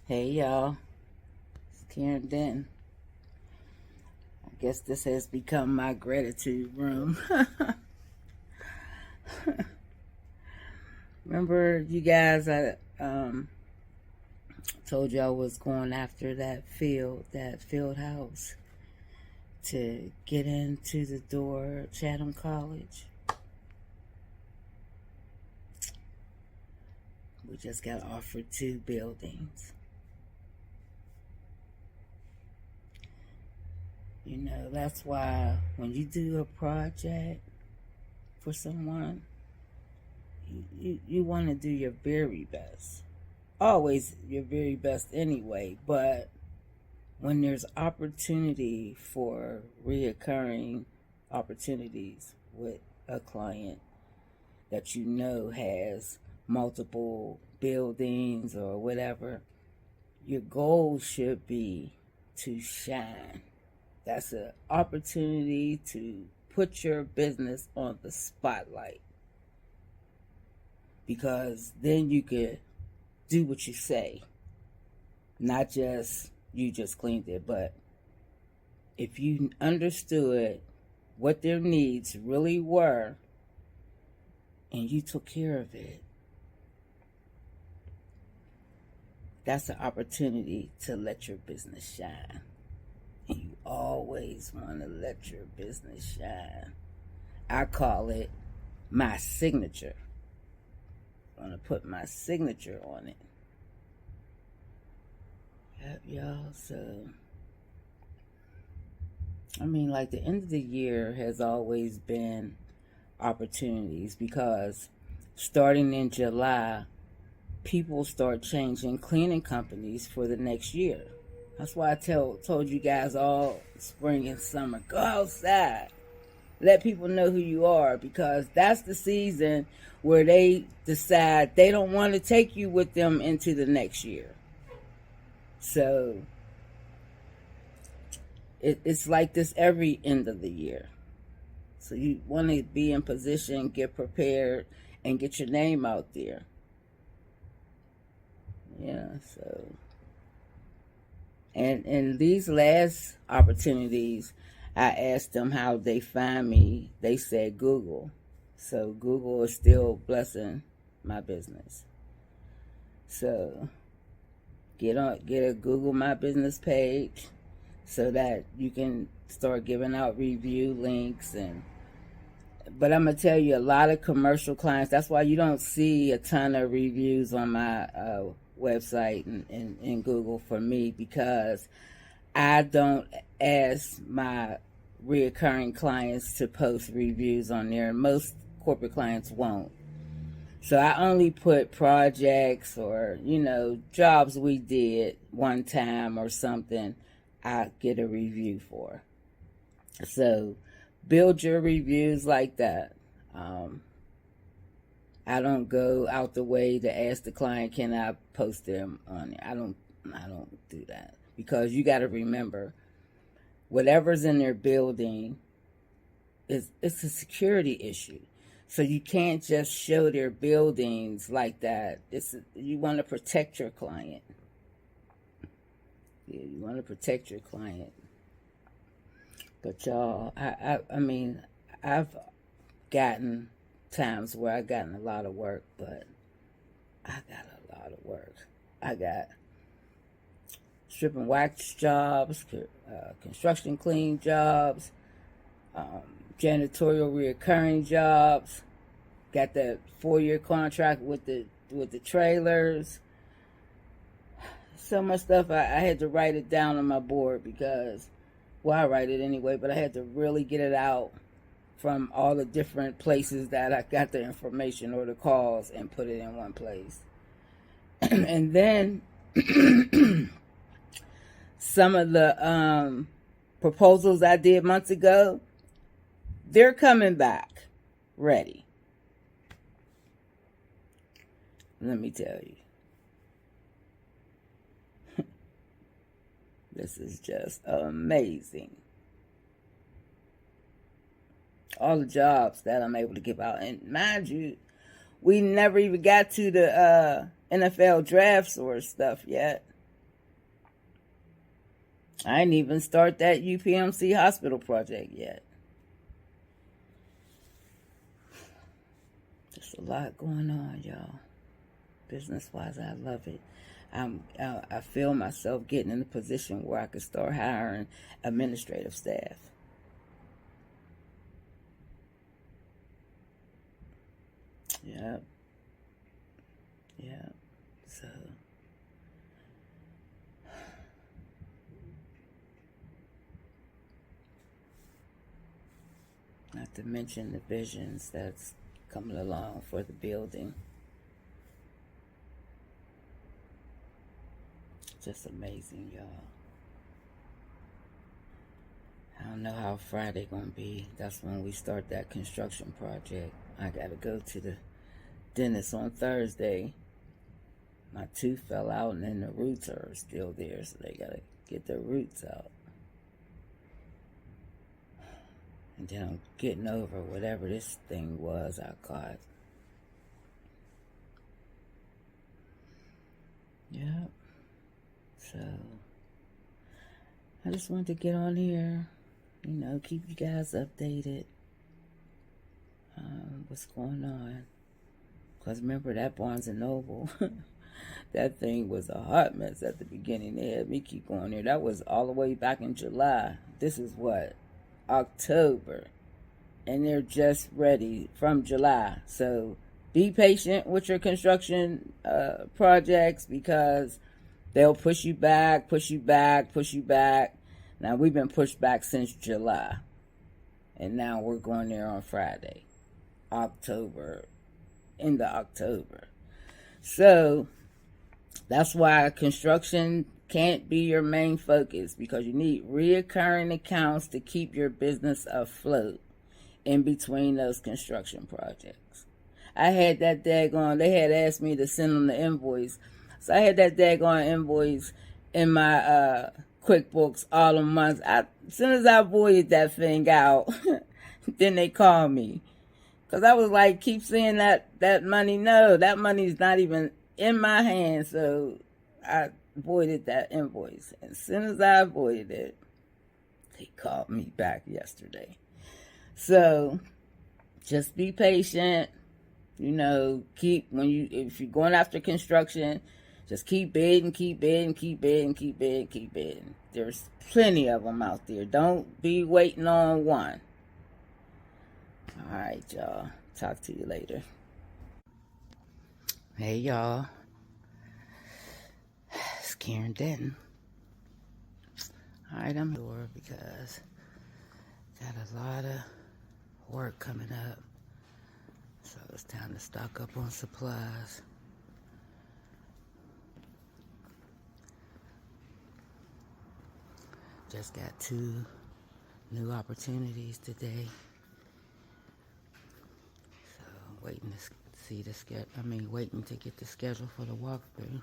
Hey y'all, it's Karen Denton. I guess this has become my gratitude room. Remember, you guys, I told you I was going after that field house to get into the door at Chatham College. We just got offered 2 buildings. That's why when you do a project for someone, you want to do your very best. Always your very best anyway, but when there's opportunity for reoccurring opportunities with a client that has multiple buildings or whatever, your goal should be to shine. That's an opportunity to put your business on the spotlight, because then you could do what you say, not just you just cleaned it, but if you understood what their needs really were and you took care of it, that's an opportunity to let your business shine. And you always want to let your business shine. I call it my signature. I want to put my signature on it. Yep, y'all. So, like the end of the year has always been opportunities, because starting in July, people start changing cleaning companies for the next year. That's why I told you guys all spring and summer, go outside. Let people know who you are, because that's the season where they decide they don't want to take you with them into the next year. So it's like this every end of the year. So you want to be in position, get prepared, and get your name out there. Yeah, so. And these last opportunities, I asked them how they find me. They said Google. So Google is still blessing my business. So get a Google My Business page so that you can start giving out review links. But I'm gonna tell you, a lot of commercial clients, that's why you don't see a ton of reviews on my website and Google for me, because I don't ask my reoccurring clients to post reviews on there, and most corporate clients won't. So I only put projects or jobs we did one time or something I get a review for. So build your reviews like that. I don't go out the way to ask the client, can I post them on it? I don't do that, because you got to remember, whatever's in their building it's a security issue. So you can't just show their buildings like that. You want to protect your client. Yeah, you want to protect your client. But y'all, I've gotten times where I've gotten a lot of work, but I got a lot of work. I got strip and wax jobs, construction clean jobs, janitorial reoccurring jobs. Got that 4-year contract with the trailers. So much stuff I had to write it down on my board, because, well, I write it anyway, but I had to really get it out from all the different places that I got the information or the calls, and put it in one place. And then some of the proposals I did months ago, they're coming back ready. Let me tell you. This is just amazing. All the jobs that I'm able to give out. And mind you, we never even got to the NFL draft sort of stuff yet. I ain't even start that UPMC hospital project yet. There's a lot going on, y'all. Business-wise, I love it. I feel myself getting in a position where I could start hiring administrative staff. Yep. So, not to mention the visions that's coming along for the building. Just amazing, y'all. I don't know how Friday gonna be. That's when we start that construction project. I gotta go to the dentist on Thursday. My tooth fell out and then the roots are still there, so they gotta get the roots out. And then I'm getting over whatever this thing was I caught. Yep. So, I just wanted to get on here, keep you guys updated. What's going on. Because remember that Barnes & Noble, that thing was a hot mess at the beginning. They had me keep going there. That was all the way back in July. This is what? October. And they're just ready from July. So be patient with your construction projects, because they'll push you back. Now, we've been pushed back since July. And now we're going there on Friday. End of October. So, that's why construction can't be your main focus, because you need reoccurring accounts to keep your business afloat in between those construction projects. I had that daggone, they had asked me to send them the invoice. So I had that daggone invoice in my QuickBooks all the months. As soon as I voided that thing out, then they called me. Because I was like, keep seeing that money. No, that money's not even in my hand. So I voided that invoice. And as soon as I voided it, they called me back yesterday. So just be patient. If you're going after construction, just keep bidding. There's plenty of them out there. Don't be waiting on one. All right, y'all. Talk to you later. Hey, y'all. It's Karen Denton. All right, I'm here because got a lot of work coming up. So it's time to stock up on supplies. Just got 2 new opportunities today. So waiting to see waiting to get the schedule for the walkthrough.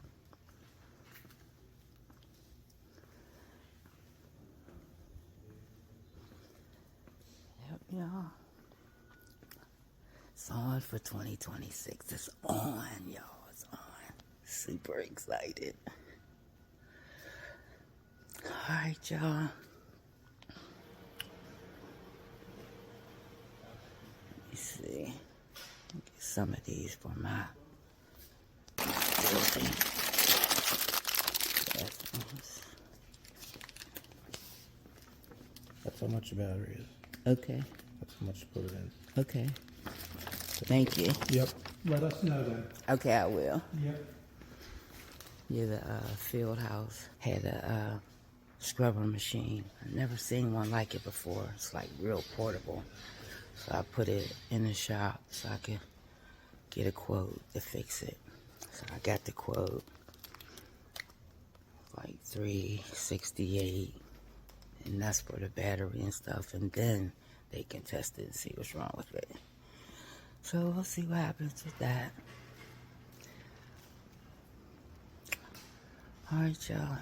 Yep, y'all. It's on for 2026. It's on, y'all. It's on. Super excited. All right, y'all. Let me see. Get some of these for my building. That's how much the battery is. Okay. That's how much to put it in. Okay. Thank you. Yep. Let us know then. Okay, I will. Yep. Yeah, the field house had a scrubber machine. I've never seen one like it before. It's like real portable. So I put it in the shop so I could get a quote to fix it. So I got the quote, like $368, and that's for the battery and stuff. And then they can test it and see what's wrong with it. So we'll see what happens with that. All right, y'all.